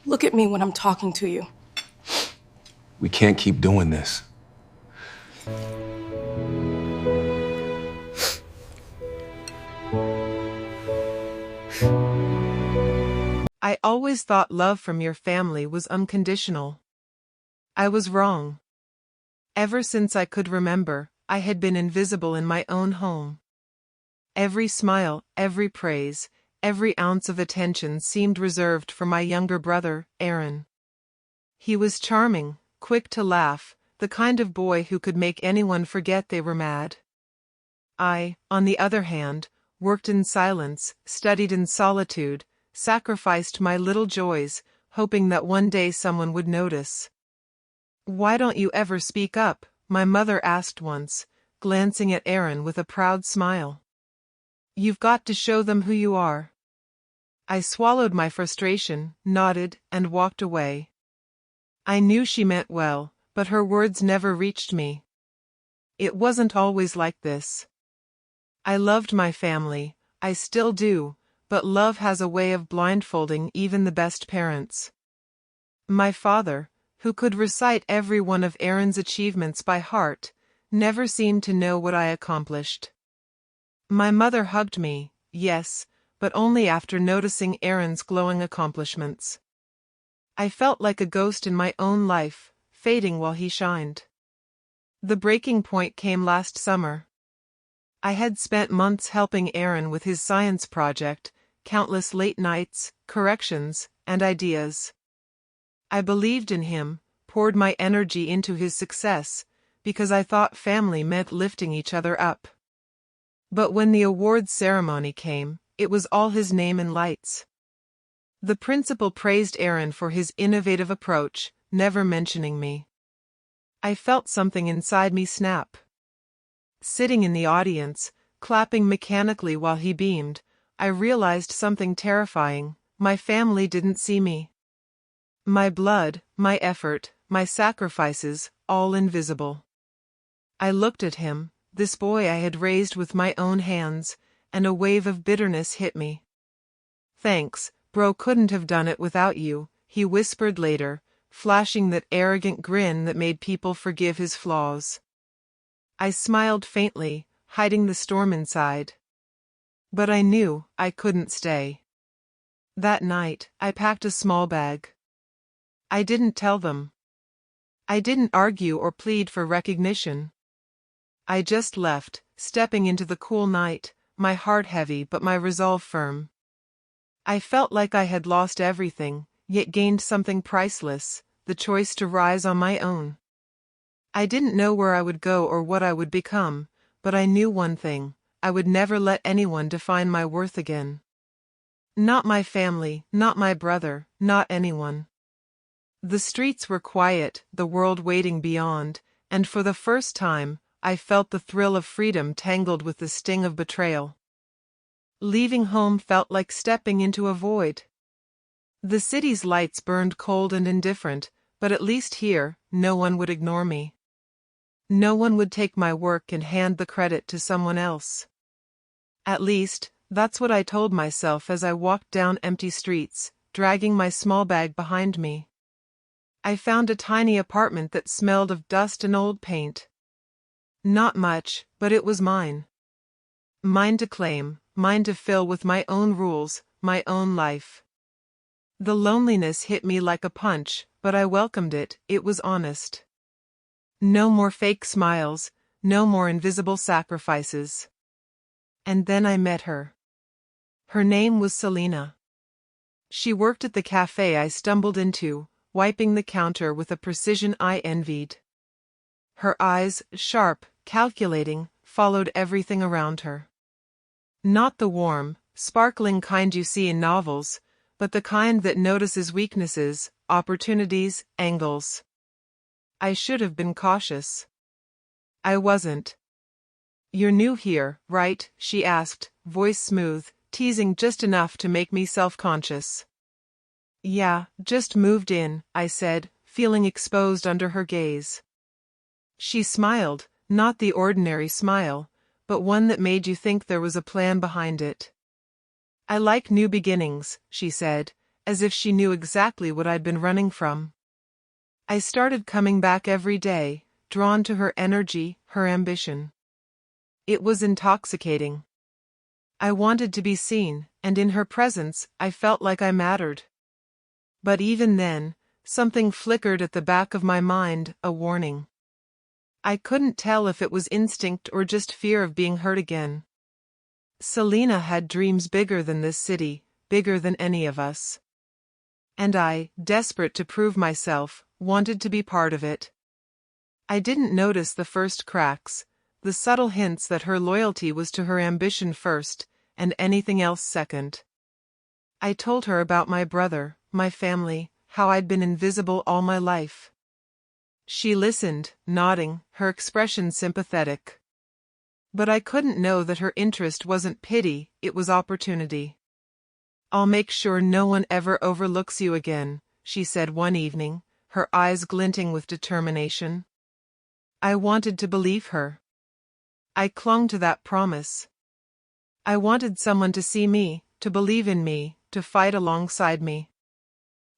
Look at me when I'm talking to you. We can't keep doing this. I always thought love from your family was unconditional. I was wrong. Ever since I could remember, I had been invisible in my own home. Every smile, every praise, every ounce of attention seemed reserved for my younger brother, Aaron. He was charming, quick to laugh, the kind of boy who could make anyone forget they were mad. I, on the other hand, worked in silence, studied in solitude, sacrificed my little joys, hoping that one day someone would notice. "Why don't you ever speak up?" my mother asked once, glancing at Aaron with a proud smile. "You've got to show them who you are." I swallowed my frustration, nodded, and walked away. I knew she meant well, but her words never reached me. It wasn't always like this. I loved my family, I still do, but love has a way of blindfolding even the best parents. My father, who could recite every one of Aaron's achievements by heart, never seemed to know what I accomplished. My mother hugged me, yes, but only after noticing Aaron's glowing accomplishments. I felt like a ghost in my own life, fading while he shined. The breaking point came last summer. I had spent months helping Aaron with his science project, countless late nights, corrections, and ideas. I believed in him, poured my energy into his success, because I thought family meant lifting each other up. But when the awards ceremony came, it was all his name in lights. The principal praised Aaron for his innovative approach, never mentioning me. I felt something inside me snap. Sitting in the audience, clapping mechanically while he beamed, I realized something terrifying: my family didn't see me. My blood, my effort, my sacrifices, all invisible. I looked at him, this boy I had raised with my own hands, and a wave of bitterness hit me. "Thanks, bro, couldn't have done it without you," he whispered later, flashing that arrogant grin that made people forgive his flaws. I smiled faintly, hiding the storm inside. But I knew I couldn't stay. That night, I packed a small bag. I didn't tell them. I didn't argue or plead for recognition. I just left, stepping into the cool night, my heart heavy but my resolve firm. I felt like I had lost everything, yet gained something priceless, the choice to rise on my own. I didn't know where I would go or what I would become, but I knew one thing: I would never let anyone define my worth again. Not my family, not my brother, not anyone. The streets were quiet, the world waiting beyond, and for the first time, I felt the thrill of freedom tangled with the sting of betrayal. Leaving home felt like stepping into a void. The city's lights burned cold and indifferent, but at least here, no one would ignore me. No one would take my work and hand the credit to someone else. At least, that's what I told myself as I walked down empty streets, dragging my small bag behind me. I found a tiny apartment that smelled of dust and old paint. Not much, but it was mine. Mine to claim, mine to fill with my own rules, my own life. The loneliness hit me like a punch, but I welcomed it. It was honest. No more fake smiles, no more invisible sacrifices. And then I met her. Her name was Selena. She worked at the cafe I stumbled into, wiping the counter with a precision I envied. Her eyes, sharp, calculating, followed everything around her. Not the warm, sparkling kind you see in novels, but the kind that notices weaknesses, opportunities, angles. I should have been cautious. I wasn't. "You're new here, right?" she asked, voice smooth, teasing just enough to make me self-conscious. "Yeah, just moved in," I said, feeling exposed under her gaze. She smiled, not the ordinary smile, but one that made you think there was a plan behind it. "I like new beginnings," she said, as if she knew exactly what I'd been running from. I started coming back every day, drawn to her energy, her ambition. It was intoxicating. I wanted to be seen, and in her presence, I felt like I mattered. But even then, something flickered at the back of my mind, a warning. I couldn't tell if it was instinct or just fear of being hurt again. Selena had dreams bigger than this city, bigger than any of us. And I, desperate to prove myself, wanted to be part of it. I didn't notice the first cracks, the subtle hints that her loyalty was to her ambition first, and anything else second. I told her about my brother, my family, how I'd been invisible all my life. She listened, nodding, her expression sympathetic. But I couldn't know that her interest wasn't pity, it was opportunity. "I'll make sure no one ever overlooks you again," she said one evening, her eyes glinting with determination. I wanted to believe her. I clung to that promise. I wanted someone to see me, to believe in me, to fight alongside me.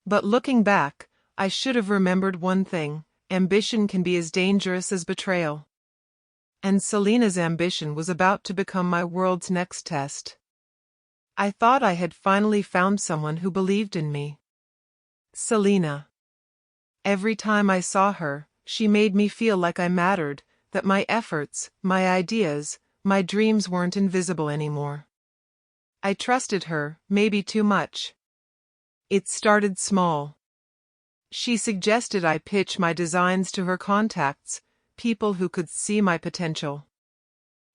But looking back, I should have remembered one thing: ambition can be as dangerous as betrayal. And Selena's ambition was about to become my world's next test. I thought I had finally found someone who believed in me. Selena. Every time I saw her, she made me feel like I mattered, that my efforts, my ideas, my dreams weren't invisible anymore. I trusted her, maybe too much. It started small. She suggested I pitch my designs to her contacts, people who could see my potential.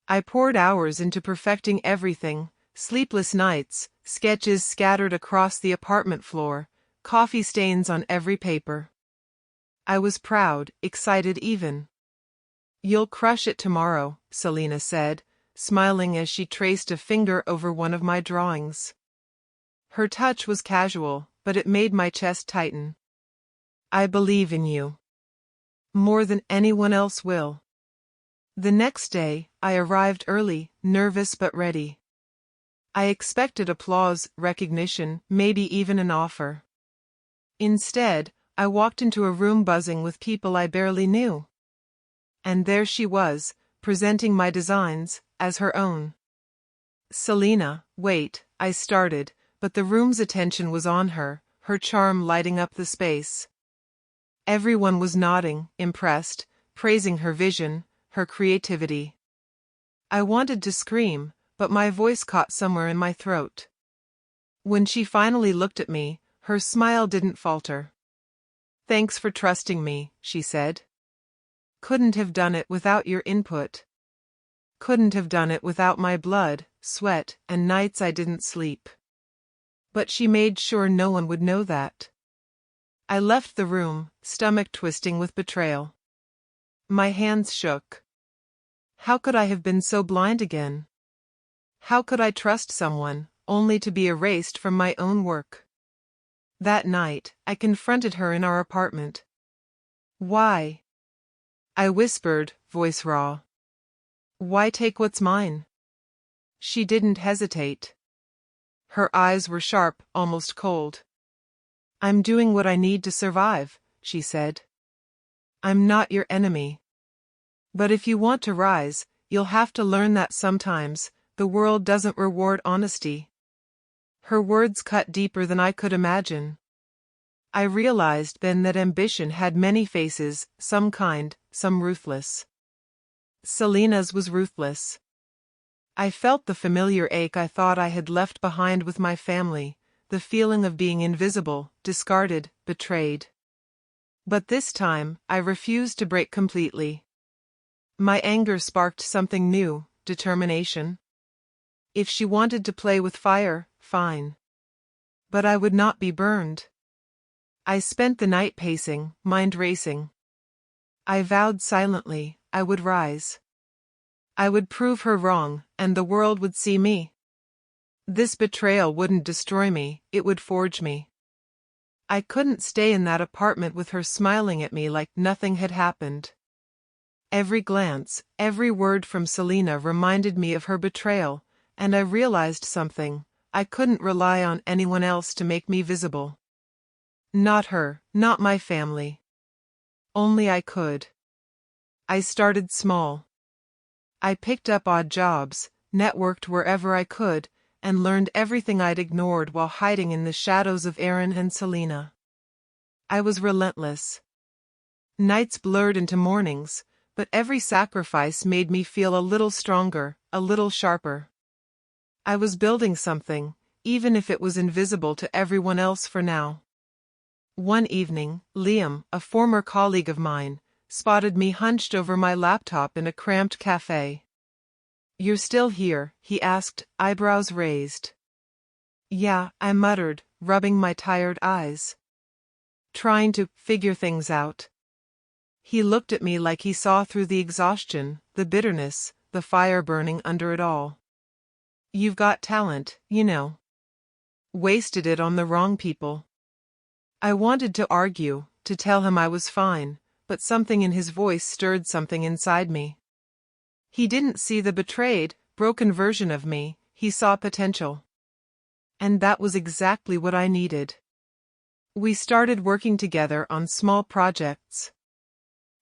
I poured hours into perfecting everything, sleepless nights, sketches scattered across the apartment floor, coffee stains on every paper. I was proud, excited even. "You'll crush it tomorrow," Selena said, smiling as she traced a finger over one of my drawings. Her touch was casual, but it made my chest tighten. "I believe in you. More than anyone else will." The next day, I arrived early, nervous but ready. I expected applause, recognition, maybe even an offer. Instead, I walked into a room buzzing with people I barely knew. And there she was, presenting my designs as her own. "Selena, wait," I started, but the room's attention was on her, her charm lighting up the space. Everyone was nodding, impressed, praising her vision, her creativity. I wanted to scream, but my voice caught somewhere in my throat. When she finally looked at me, her smile didn't falter. "Thanks for trusting me," she said. "Couldn't have done it without your input. Couldn't have done it without my blood, sweat, and nights I didn't sleep." But she made sure no one would know that. I left the room, stomach twisting with betrayal. My hands shook. How could I have been so blind again? How could I trust someone, only to be erased from my own work? That night, I confronted her in our apartment. "Why?" I whispered, voice raw. "Why take what's mine?" She didn't hesitate. Her eyes were sharp, almost cold. "I'm doing what I need to survive," she said. "I'm not your enemy. But if you want to rise, you'll have to learn that sometimes the world doesn't reward honesty." Her words cut deeper than I could imagine. I realized then that ambition had many faces, some kind, some ruthless. Selena's was ruthless. I felt the familiar ache I thought I had left behind with my family, the feeling of being invisible, discarded, betrayed. But this time, I refused to break completely. My anger sparked something new, determination. If she wanted to play with fire, fine. But I would not be burned. I spent the night pacing, mind racing. I vowed silently, I would rise. I would prove her wrong, and the world would see me. This betrayal wouldn't destroy me, it would forge me. I couldn't stay in that apartment with her smiling at me like nothing had happened. Every glance, every word from Selena reminded me of her betrayal, and I realized something. I couldn't rely on anyone else to make me visible. Not her, not my family. Only I could. I started small. I picked up odd jobs, networked wherever I could, and learned everything I'd ignored while hiding in the shadows of Aaron and Selena. I was relentless. Nights blurred into mornings, but every sacrifice made me feel a little stronger, a little sharper. I was building something, even if it was invisible to everyone else for now. One evening, Liam, a former colleague of mine, spotted me hunched over my laptop in a cramped cafe. "You're still here?" he asked, eyebrows raised. "Yeah," I muttered, rubbing my tired eyes. "Trying to figure things out." He looked at me like he saw through the exhaustion, the bitterness, the fire burning under it all. "You've got talent, you know. Wasted it on the wrong people." I wanted to argue, to tell him I was fine, but something in his voice stirred something inside me. He didn't see the betrayed, broken version of me, he saw potential. And that was exactly what I needed. We started working together on small projects.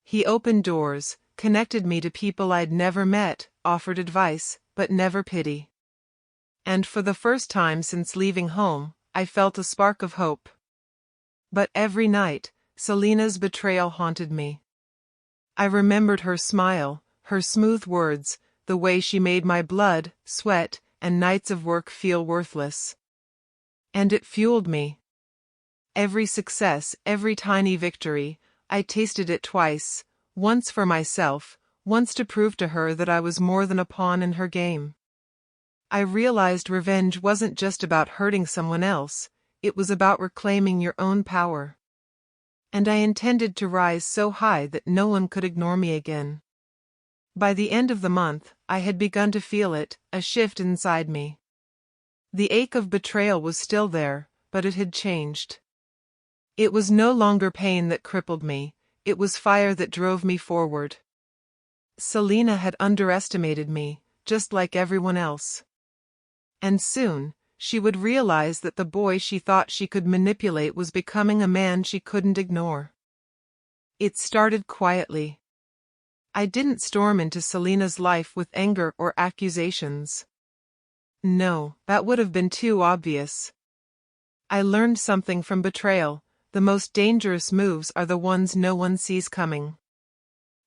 He opened doors, connected me to people I'd never met, offered advice, but never pity. And for the first time since leaving home, I felt a spark of hope. But every night, Selena's betrayal haunted me. I remembered her smile, her smooth words, the way she made my blood, sweat, and nights of work feel worthless. And it fueled me. Every success, every tiny victory, I tasted it twice, once for myself, once to prove to her that I was more than a pawn in her game. I realized revenge wasn't just about hurting someone else, it was about reclaiming your own power. And I intended to rise so high that no one could ignore me again. By the end of the month, I had begun to feel it, a shift inside me. The ache of betrayal was still there, but it had changed. It was no longer pain that crippled me, it was fire that drove me forward. Selena had underestimated me, just like everyone else. And soon, she would realize that the boy she thought she could manipulate was becoming a man she couldn't ignore. It started quietly. I didn't storm into Selena's life with anger or accusations. No, that would have been too obvious. I learned something from betrayal. The most dangerous moves are the ones no one sees coming.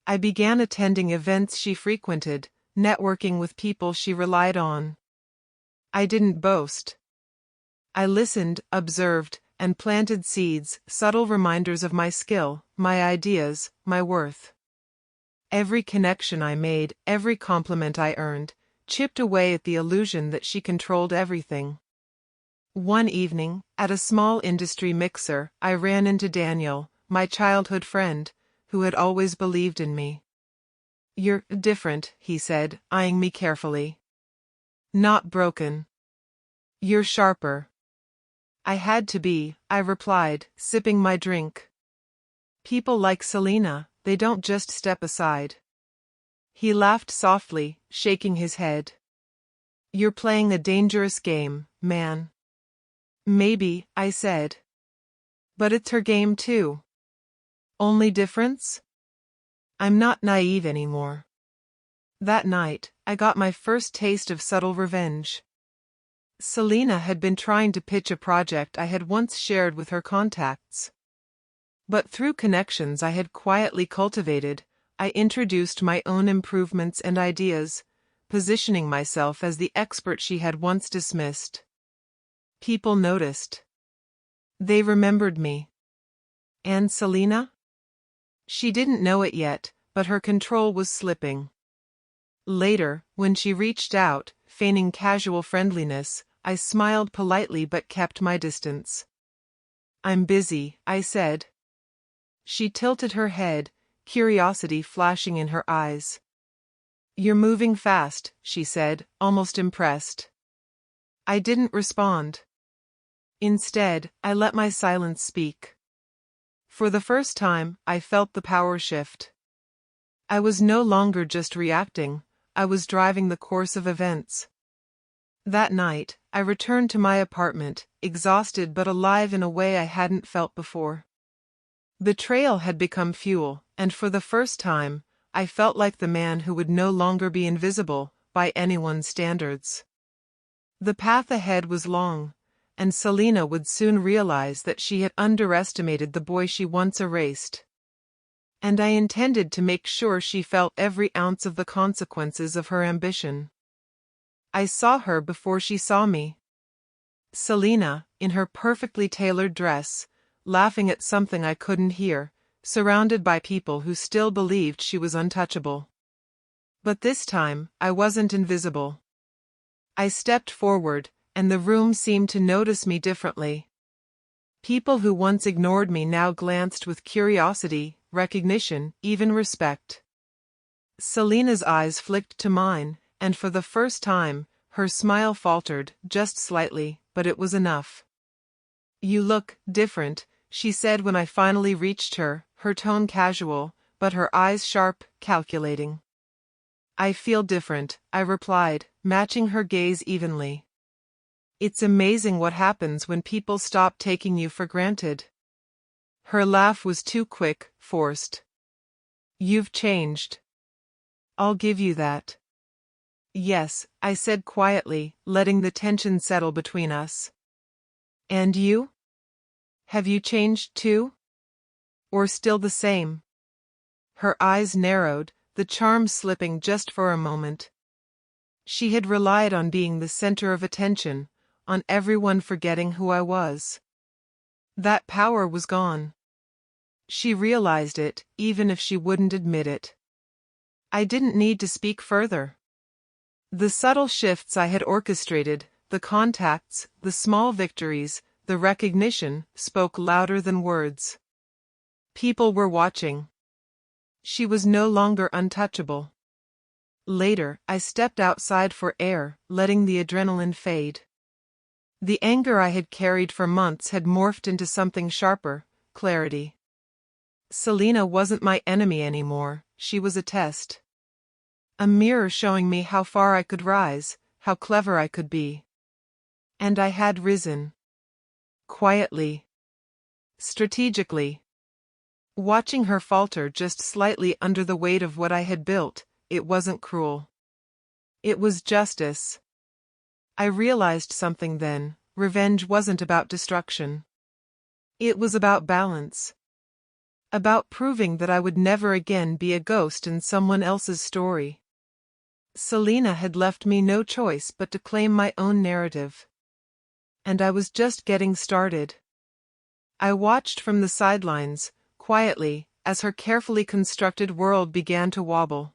I began attending events she frequented, networking with people she relied on. I didn't boast. I listened, observed, and planted seeds, subtle reminders of my skill, my ideas, my worth. Every connection I made, every compliment I earned, chipped away at the illusion that she controlled everything. One evening, at a small industry mixer, I ran into Daniel, my childhood friend, who had always believed in me. "You're different," he said, eyeing me carefully. "Not broken. You're sharper." "I had to be," I replied, sipping my drink. "People like Selena, they don't just step aside." He laughed softly, shaking his head. "You're playing a dangerous game, man." "Maybe," I said. "But it's her game too." "Only difference?" "I'm not naive anymore." That night, I got my first taste of subtle revenge. Selena had been trying to pitch a project I had once shared with her contacts. But through connections I had quietly cultivated, I introduced my own improvements and ideas, positioning myself as the expert she had once dismissed. People noticed. They remembered me. And Selena? She didn't know it yet, but her control was slipping. Later, when she reached out, feigning casual friendliness, I smiled politely but kept my distance. "I'm busy," I said. She tilted her head, curiosity flashing in her eyes. "You're moving fast," she said, almost impressed. I didn't respond. Instead, I let my silence speak. For the first time, I felt the power shift. I was no longer just reacting, I was driving the course of events. That night, I returned to my apartment, exhausted but alive in a way I hadn't felt before. Betrayal had become fuel, and for the first time, I felt like the man who would no longer be invisible, by anyone's standards. The path ahead was long, and Selena would soon realize that she had underestimated the boy she once erased. And I intended to make sure she felt every ounce of the consequences of her ambition. I saw her before she saw me. Selena, in her perfectly tailored dress, laughing at something I couldn't hear, surrounded by people who still believed she was untouchable. But this time, I wasn't invisible. I stepped forward, and the room seemed to notice me differently. People who once ignored me now glanced with curiosity, recognition, even respect. Selena's eyes flicked to mine, and for the first time, her smile faltered, just slightly, but it was enough. "You look different," she said when I finally reached her, her tone casual, but her eyes sharp, calculating. "I feel different," I replied, matching her gaze evenly. "It's amazing what happens when people stop taking you for granted." Her laugh was too quick, forced. "You've changed. I'll give you that." "Yes," I said quietly, letting the tension settle between us. "And you? Have you changed too? Or still the same?" Her eyes narrowed, the charm slipping just for a moment. She had relied on being the center of attention, on everyone forgetting who I was. That power was gone. She realized it, even if she wouldn't admit it. I didn't need to speak further. The subtle shifts I had orchestrated, the contacts, the small victories, the recognition, spoke louder than words. People were watching. She was no longer untouchable. Later, I stepped outside for air, letting the adrenaline fade. The anger I had carried for months had morphed into something sharper, clarity. Selena wasn't my enemy anymore, she was a test. A mirror showing me how far I could rise, how clever I could be. And I had risen. Quietly. Strategically. Watching her falter just slightly under the weight of what I had built, it wasn't cruel. It was justice. I realized something then: revenge wasn't about destruction. It was about balance. About proving that I would never again be a ghost in someone else's story. Selena had left me no choice but to claim my own narrative. And I was just getting started. I watched from the sidelines, quietly, as her carefully constructed world began to wobble.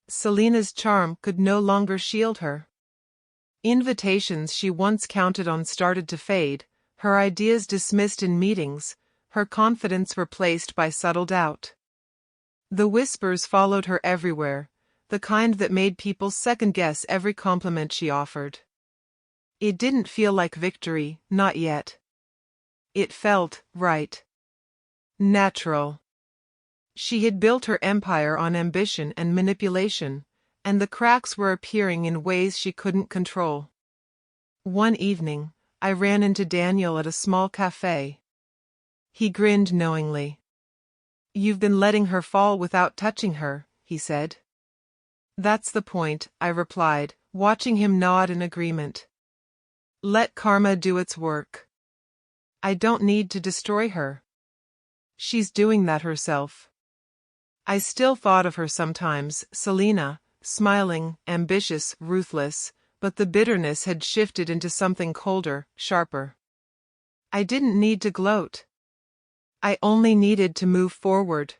Selena's charm could no longer shield her. Invitations she once counted on started to fade, her ideas dismissed in meetings, her confidence replaced by subtle doubt. The whispers followed her everywhere, the kind that made people second-guess every compliment she offered. It didn't feel like victory, not yet. It felt right. Natural. She had built her empire on ambition and manipulation, and the cracks were appearing in ways she couldn't control. One evening, I ran into Daniel at a small cafe. He grinned knowingly. "You've been letting her fall without touching her," he said. "That's the point," I replied, watching him nod in agreement. "Let karma do its work. I don't need to destroy her. She's doing that herself." I still thought of her sometimes, Selena, smiling, ambitious, ruthless, but the bitterness had shifted into something colder, sharper. I didn't need to gloat. I only needed to move forward.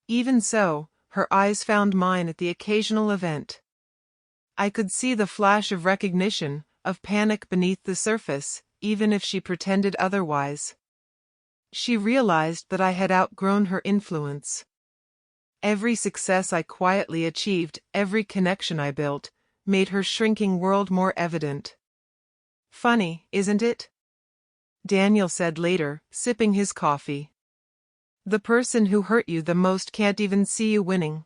Even so, her eyes found mine at the occasional event. I could see the flash of recognition, of panic beneath the surface, even if she pretended otherwise. She realized that I had outgrown her influence. Every success I quietly achieved, every connection I built, made her shrinking world more evident. "Funny, isn't it?" Daniel said later, sipping his coffee. "The person who hurt you the most can't even see you winning."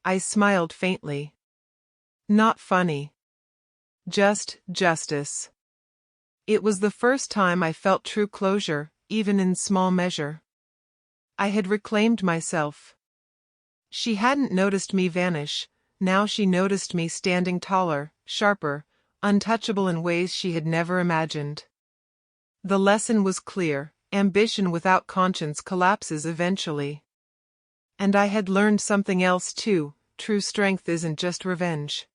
I smiled faintly. "Not funny. Just justice. It was the first time I felt true closure, even in small measure. I had reclaimed myself. She hadn't noticed me vanish, now she noticed me standing taller, sharper, untouchable in ways she had never imagined. The lesson was clear: ambition without conscience collapses eventually. And I had learned something else too: true strength isn't just revenge.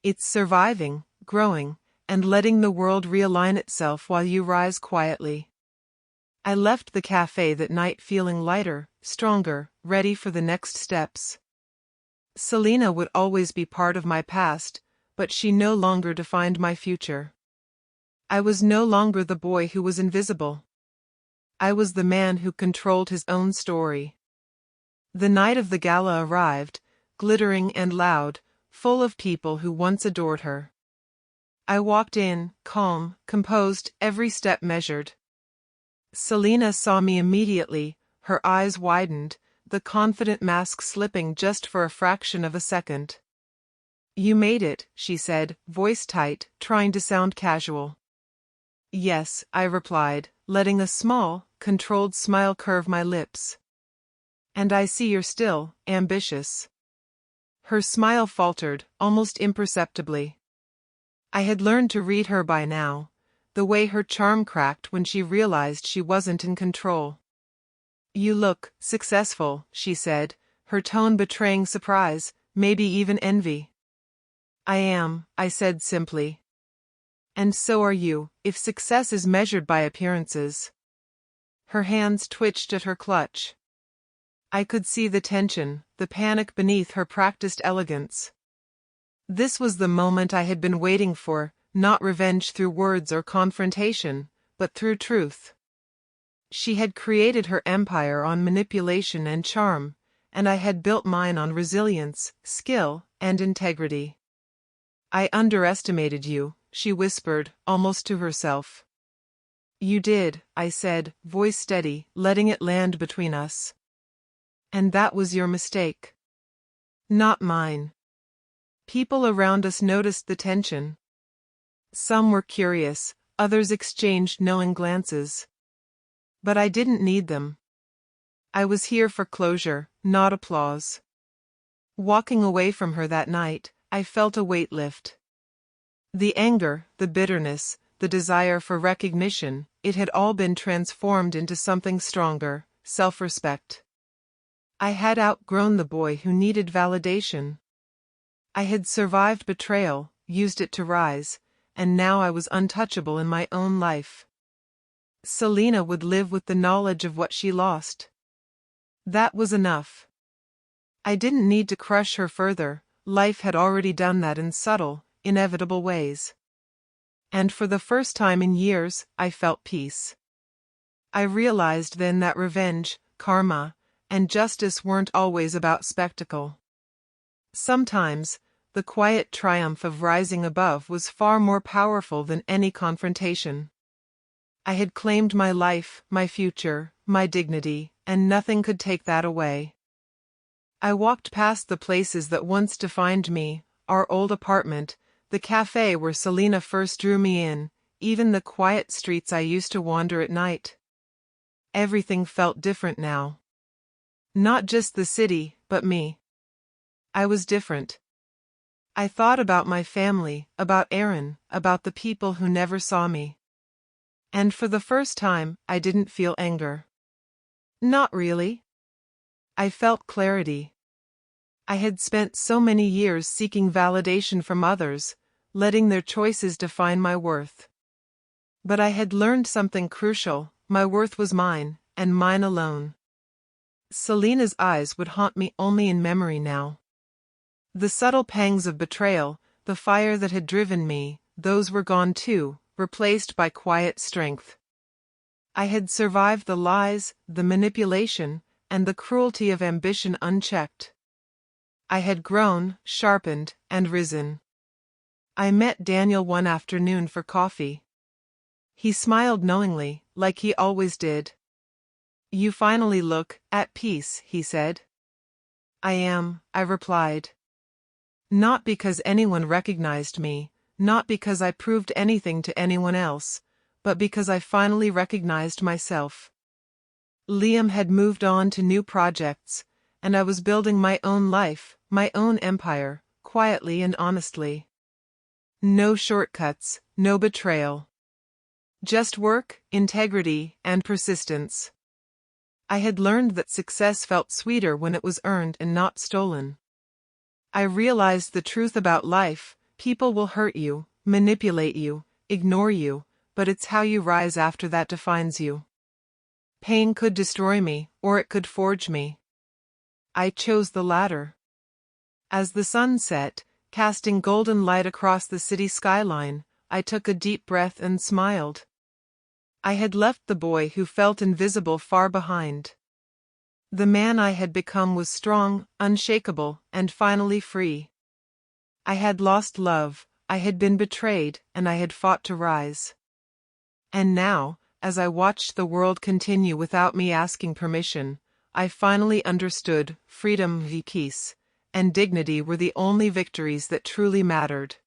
It's surviving, growing, and letting the world realign itself while you rise quietly. I left the cafe that night feeling lighter, stronger, ready for the next steps. Selena would always be part of my past, but she no longer defined my future. I was no longer the boy who was invisible. I was the man who controlled his own story. The night of the gala arrived, glittering and loud, full of people who once adored her. I walked in, calm, composed, every step measured. Selena saw me immediately, her eyes widened, the confident mask slipping just for a fraction of a second. "You made it," she said, voice tight, trying to sound casual. "Yes," I replied, letting a small, controlled smile curve my lips. "And I see you're still ambitious." Her smile faltered, almost imperceptibly. I had learned to read her by now, the way her charm cracked when she realized she wasn't in control. "You look successful," she said, her tone betraying surprise, maybe even envy. "I am," I said simply. "And so are you, if success is measured by appearances." Her hands twitched at her clutch. I could see the tension, the panic beneath her practiced elegance. This was the moment I had been waiting for, not revenge through words or confrontation, but through truth. She had created her empire on manipulation and charm, and I had built mine on resilience, skill, and integrity. "I underestimated you," she whispered, almost to herself. "You did," I said, voice steady, letting it land between us. "And that was your mistake. Not mine." People around us noticed the tension. Some were curious, others exchanged knowing glances. But I didn't need them. I was here for closure, not applause. Walking away from her that night, I felt a weight lift. The anger, the bitterness, the desire for recognition, it had all been transformed into something stronger: self-respect. I had outgrown the boy who needed validation. I had survived betrayal, used it to rise, and now I was untouchable in my own life. Selena would live with the knowledge of what she lost. That was enough. I didn't need to crush her further, life had already done that in subtle, inevitable ways. And for the first time in years, I felt peace. I realized then that revenge, karma, and justice weren't always about spectacle. Sometimes, the quiet triumph of rising above was far more powerful than any confrontation. I had claimed my life, my future, my dignity, and nothing could take that away. I walked past the places that once defined me: our old apartment, the cafe where Selena first drew me in, even the quiet streets I used to wander at night. Everything felt different now. Not just the city, but me. I was different. I thought about my family, about Aaron, about the people who never saw me. And for the first time, I didn't feel anger. Not really. I felt clarity. I had spent so many years seeking validation from others, letting their choices define my worth. But I had learned something crucial: my worth was mine, and mine alone. Selena's eyes would haunt me only in memory now. The subtle pangs of betrayal, the fire that had driven me, those were gone too, replaced by quiet strength. I had survived the lies, the manipulation, and the cruelty of ambition unchecked. I had grown, sharpened, and risen. I met Daniel one afternoon for coffee. He smiled knowingly, like he always did. "You finally look at peace," he said. "I am," I replied. Not because anyone recognized me, not because I proved anything to anyone else, but because I finally recognized myself. Liam had moved on to new projects, and I was building my own life, my own empire, quietly and honestly. No shortcuts, no betrayal. Just work, integrity, and persistence. I had learned that success felt sweeter when it was earned and not stolen. I realized the truth about life: people will hurt you, manipulate you, ignore you, but it's how you rise after that defines you. Pain could destroy me, or it could forge me. I chose the latter. As the sun set, casting golden light across the city skyline, I took a deep breath and smiled. I had left the boy who felt invisible far behind. The man I had become was strong, unshakable, and finally free. I had lost love, I had been betrayed, and I had fought to rise. And now, as I watched the world continue without me asking permission, I finally understood freedom, peace, and dignity were the only victories that truly mattered.